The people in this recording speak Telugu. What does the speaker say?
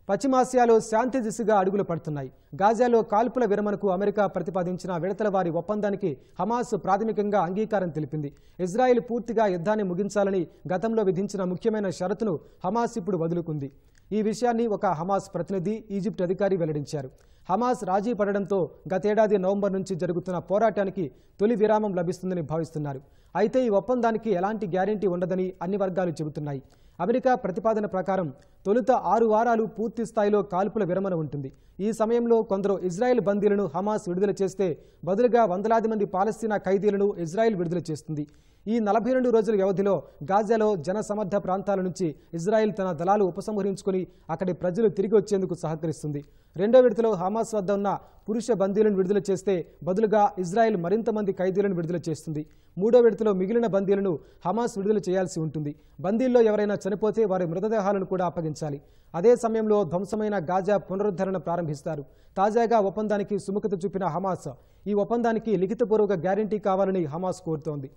పశ్చిమాసియాలో శాంతి దిశగా అడుగులు పడుతున్నాయి. గాజాలో కాల్పుల విరమణకు అమెరికా ప్రతిపాదించిన విడతల వారి ఒప్పందానికి హమాస్ ప్రాథమికంగా అంగీకారం తెలిపింది. ఇజ్రాయెల్ పూర్తిగా యుద్ధాన్ని ముగించాలని గతంలో విధించిన ముఖ్యమైన షరతును హమాస్ ఇప్పుడు వదులుకుంది. ఈ విషయాన్ని ఒక హమాస్ ప్రతినిధి, ఈజిప్ట్ అధికారి వెల్లడించారు. హమాస్ రాజీ పడడంతో గతేడాది నవంబర్ నుంచి జరుగుతున్న పోరాటానికి తొలి విరామం లభిస్తుందని భావిస్తున్నారు. అయితే ఈ ఒప్పందానికి ఎలాంటి గ్యారెంటీ ఉండదని అన్ని వర్గాలు చెబుతున్నాయి. అమెరికా ప్రతిపాదన ప్రకారం తొలుత 6 వారాలు పూర్తి స్థాయిలో కాల్పుల విరమణ ఉంటుంది. ఈ సమయంలో కొందరు ఇజ్రాయెల్ బందీలను హమాస్ విడుదల చేస్తే బదులుగా వందలాది మంది పాలస్తీనా ఖైదీలను ఇజ్రాయెల్ విడుదల చేస్తుంది. ఈ 42 రోజుల వ్యవధిలో గాజాలో జనసమర్థ ప్రాంతాల నుంచి ఇజ్రాయెల్ తన దళాలు ఉపసంహరించుకుని అక్కడి ప్రజలు తిరిగి వచ్చేందుకు సహకరిస్తుంది. రెండో విడతలో హమాస్ వద్ద ఉన్న పురుష బందీలను విడుదల చేస్తే బదులుగా ఇజ్రాయెల్ మరింత మంది ఖైదీలను విడుదల చేస్తుంది. మూడో విడతలో మిగిలిన బందీలను హమాస్ విడుదల చేయాల్సి ఉంటుంది. బందీల్లో ఎవరైనా చనిపోతే వారి మృతదేహాలను కూడా అప్పగించాలి. అదే సమయంలో ధ్వంసమైన గాజా పునరుద్ధరణ ప్రారంభిస్తారు. తాజాగా ఒప్పందానికి సుముఖత చూపిన హమాస్ ఈ ఒప్పందానికి లిఖితపూర్వక గ్యారెంటీ కావాలని హమాస్ కోరుతోంది.